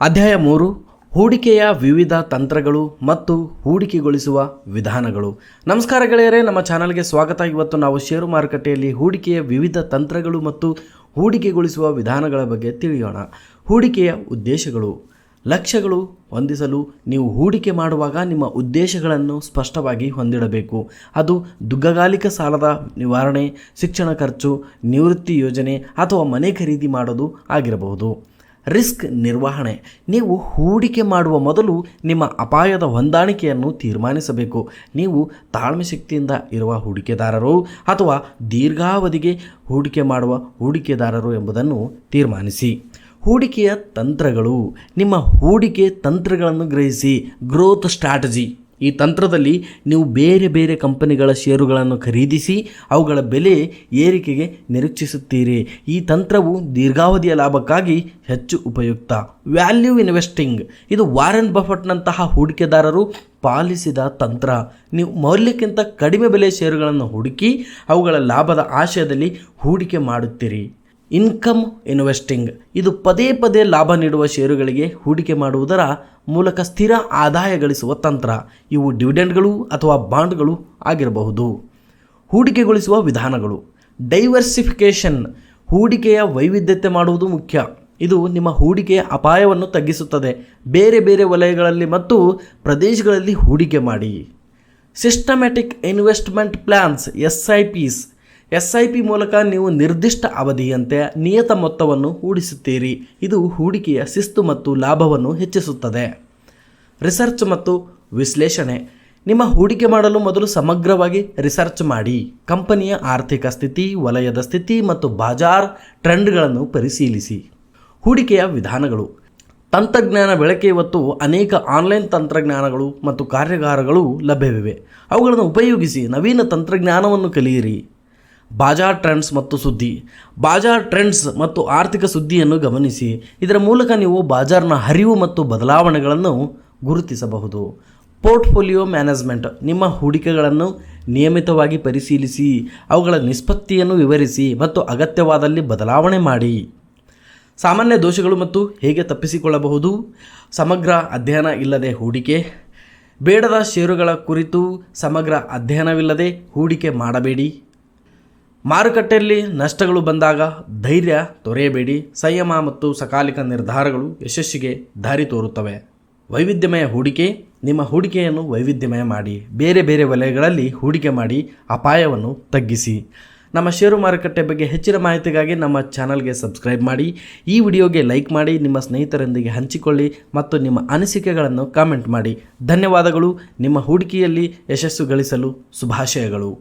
ಅಧ್ಯಾಯ 3 ಹೂಡಿಕೆಯ ವಿವಿಧ ತಂತ್ರಗಳು ಮತ್ತು ಹೂಡಿಕೆಗೊಳಿಸುವ ವಿಧಾನಗಳು. ನಮಸ್ಕಾರ ಗೆಳೆಯರೇ, ನಮ್ಮ ಚಾನಲ್ಗೆ ಸ್ವಾಗತ. ಇವತ್ತು ನಾವು ಷೇರು ಮಾರುಕಟ್ಟೆಯಲ್ಲಿ ಹೂಡಿಕೆಯ ವಿವಿಧ ತಂತ್ರಗಳು ಮತ್ತು ಹೂಡಿಕೆಗೊಳಿಸುವ ವಿಧಾನಗಳ ಬಗ್ಗೆ ತಿಳಿಯೋಣ. ಹೂಡಿಕೆಯ ಉದ್ದೇಶಗಳು. ಲಕ್ಷ್ಯಗಳು ಹೊಂದಿಸಲು ನೀವು ಹೂಡಿಕೆ ಮಾಡುವಾಗ ನಿಮ್ಮ ಉದ್ದೇಶಗಳನ್ನು ಸ್ಪಷ್ಟವಾಗಿ ಹೊಂದಿಡಬೇಕು. ಅದು ದೀರ್ಘಕಾಲಿಕ ಸಾಲದ ನಿವಾರಣೆ, ಶಿಕ್ಷಣ ಖರ್ಚು, ನಿವೃತ್ತಿ ಯೋಜನೆ ಅಥವಾ ಮನೆ ಖರೀದಿ ಮಾಡೋದು ಆಗಿರಬಹುದು. ರಿಸ್ಕ್ ನಿರ್ವಹಣೆ. ನೀವು ಹೂಡಿಕೆ ಮಾಡುವ ಮೊದಲು ನಿಮ್ಮ ಅಪಾಯದ ಹೊಂದಾಣಿಕೆಯನ್ನು ತೀರ್ಮಾನಿಸಬೇಕು. ನೀವು ತಾಳ್ಮೆ ಶಕ್ತಿಯಿಂದ ಇರುವ ಹೂಡಿಕೆದಾರರು ಅಥವಾ ದೀರ್ಘಾವಧಿಗೆ ಹೂಡಿಕೆ ಮಾಡುವ ಹೂಡಿಕೆದಾರರು ಎಂಬುದನ್ನು ತೀರ್ಮಾನಿಸಿ. ಹೂಡಿಕೆಯ ತಂತ್ರಗಳು. ನಿಮ್ಮ ಹೂಡಿಕೆ ತಂತ್ರಗಳನ್ನು ಗ್ರಹಿಸಿ. Growth strategy. ಈ ತಂತ್ರದಲ್ಲಿ ನೀವು ಬೇರೆ ಬೇರೆ ಕಂಪನಿಗಳ ಷೇರುಗಳನ್ನು ಖರೀದಿಸಿ ಅವುಗಳ ಬೆಲೆ ಏರಿಕೆಗೆ ನಿರೀಕ್ಷಿಸುತ್ತೀರಿ. ಈ ತಂತ್ರವು ದೀರ್ಘಾವಧಿಯ ಲಾಭಕ್ಕಾಗಿ ಹೆಚ್ಚು ಉಪಯುಕ್ತ. Value investing. ಇದು ವಾರೆನ್ ಬಫೆಟ್ನಂತಹ ಹೂಡಿಕೆದಾರರು ಪಾಲಿಸಿದ ತಂತ್ರ. ನೀವು ಮೌಲ್ಯಕ್ಕಿಂತ ಕಡಿಮೆ ಬೆಲೆ ಷೇರುಗಳನ್ನು ಹುಡುಕಿ ಅವುಗಳ ಲಾಭದ ಆಶಯದಲ್ಲಿ ಹೂಡಿಕೆ ಮಾಡುತ್ತೀರಿ. Income investing. ಇದು ಪದೇ ಪದೇ ಲಾಭ ನೀಡುವ ಷೇರುಗಳಿಗೆ ಹೂಡಿಕೆ ಮಾಡುವುದರ ಮೂಲಕ ಸ್ಥಿರ ಆದಾಯ ಗಳಿಸುವ ತಂತ್ರ. ಇವು ಡಿವಿಡೆಂಡ್ಗಳು ಅಥವಾ ಬಾಂಡ್ಗಳು ಆಗಿರಬಹುದು. ಹೂಡಿಕೆಗೊಳಿಸುವ ವಿಧಾನಗಳು. ಡೈವರ್ಸಿಫಿಕೇಷನ್. ಹೂಡಿಕೆಯ ವೈವಿಧ್ಯತೆ ಮಾಡುವುದು ಮುಖ್ಯ. ಇದು ನಿಮ್ಮ ಹೂಡಿಕೆಯ ಅಪಾಯವನ್ನು ತಗ್ಗಿಸುತ್ತದೆ. ಬೇರೆ ಬೇರೆ ವಲಯಗಳಲ್ಲಿ ಮತ್ತು ಪ್ರದೇಶಗಳಲ್ಲಿ ಹೂಡಿಕೆ ಮಾಡಿ. Systematic investment plans SIPs. SIP ಮೂಲಕ ನೀವು ನಿರ್ದಿಷ್ಟ ಅವಧಿಯಂತೆ ನಿಯತ ಮೊತ್ತವನ್ನು ಹೂಡಿಸುತ್ತೀರಿ. ಇದು ಹೂಡಿಕೆಯ ಶಿಸ್ತು ಮತ್ತು ಲಾಭವನ್ನು ಹೆಚ್ಚಿಸುತ್ತದೆ. ರಿಸರ್ಚ್ ಮತ್ತು ವಿಶ್ಲೇಷಣೆ. ನಿಮ್ಮ ಹೂಡಿಕೆ ಮಾಡಲು ಮೊದಲು ಸಮಗ್ರವಾಗಿ ರಿಸರ್ಚ್ ಮಾಡಿ. ಕಂಪನಿಯ ಆರ್ಥಿಕ ಸ್ಥಿತಿ, ವಲಯದ ಸ್ಥಿತಿ ಮತ್ತು ಬಾಜಾರ್ ಟ್ರೆಂಡ್ಗಳನ್ನು ಪರಿಶೀಲಿಸಿ. ಹೂಡಿಕೆಯ ವಿಧಾನಗಳು. ತಂತ್ರಜ್ಞಾನ ಬಳಕೆ. ಇವತ್ತು ಅನೇಕ ಆನ್ಲೈನ್ ತಂತ್ರಜ್ಞಾನಗಳು ಮತ್ತು ಕಾರ್ಯಾಗಾರಗಳು ಲಭ್ಯವಿವೆ. ಅವುಗಳನ್ನು ಉಪಯೋಗಿಸಿ ನವೀನ ತಂತ್ರಜ್ಞಾನವನ್ನು ಕಲಿಯಿರಿ. ಬಾಜಾರ್ ಟ್ರೆಂಡ್ಸ್ ಮತ್ತು ಸುದ್ದಿ. ಬಾಜಾರ್ ಟ್ರೆಂಡ್ಸ್ ಮತ್ತು ಆರ್ಥಿಕ ಸುದ್ದಿಯನ್ನು ಗಮನಿಸಿ. ಇದರ ಮೂಲಕ ನೀವು ಬಾಜಾರ್ನ ಹರಿವು ಮತ್ತು ಬದಲಾವಣೆಗಳನ್ನು ಗುರುತಿಸಬಹುದು. Portfolio management. ನಿಮ್ಮ ಹೂಡಿಕೆಗಳನ್ನು ನಿಯಮಿತವಾಗಿ ಪರಿಶೀಲಿಸಿ, ಅವುಗಳ ನಿಷ್ಪತ್ತಿಯನ್ನು ವಿವರಿಸಿ ಮತ್ತು ಅಗತ್ಯವಾದಲ್ಲಿ ಬದಲಾವಣೆ ಮಾಡಿ. ಸಾಮಾನ್ಯ ದೋಷಗಳು ಮತ್ತು ಹೇಗೆ ತಪ್ಪಿಸಿಕೊಳ್ಳಬಹುದು. ಸಮಗ್ರ ಅಧ್ಯಯನ ಇಲ್ಲದೆ ಹೂಡಿಕೆ. ಬೇಡದ ಷೇರುಗಳ ಕುರಿತು ಸಮಗ್ರ ಅಧ್ಯಯನವಿಲ್ಲದೆ ಹೂಡಿಕೆ ಮಾಡಬೇಡಿ. ಮಾರುಕಟ್ಟೆಯಲ್ಲಿ ನಷ್ಟಗಳು ಬಂದಾಗ ಧೈರ್ಯ ತೊರೆಯಬೇಡಿ. ಸಂಯಮ ಮತ್ತು ಸಕಾಲಿಕ ನಿರ್ಧಾರಗಳು ಯಶಸ್ಸಿಗೆ ದಾರಿ ತೋರುತ್ತವೆ. ವೈವಿಧ್ಯಮಯ ಹೂಡಿಕೆ. ನಿಮ್ಮ ಹೂಡಿಕೆಯನ್ನು ವೈವಿಧ್ಯಮಯ ಮಾಡಿ. ಬೇರೆ ಬೇರೆ ವಲಯಗಳಲ್ಲಿ ಹೂಡಿಕೆ ಮಾಡಿ ಅಪಾಯವನ್ನು ತಗ್ಗಿಸಿ. ನಮ್ಮ ಷೇರು ಮಾರುಕಟ್ಟೆ ಬಗ್ಗೆ ಹೆಚ್ಚಿನ ಮಾಹಿತಿಗಾಗಿ ನಮ್ಮ ಚಾನಲ್ಗೆ ಸಬ್ಸ್ಕ್ರೈಬ್ ಮಾಡಿ. ಈ ವಿಡಿಯೋಗೆ ಲೈಕ್ ಮಾಡಿ, ನಿಮ್ಮ ಸ್ನೇಹಿತರೊಂದಿಗೆ ಹಂಚಿಕೊಳ್ಳಿ ಮತ್ತು ನಿಮ್ಮ ಅನಿಸಿಕೆಗಳನ್ನು ಕಾಮೆಂಟ್ ಮಾಡಿ. ಧನ್ಯವಾದಗಳು. ನಿಮ್ಮ ಹೂಡಿಕೆಯಲ್ಲಿ ಯಶಸ್ಸು ಗಳಿಸಲು ಶುಭಾಶಯಗಳು.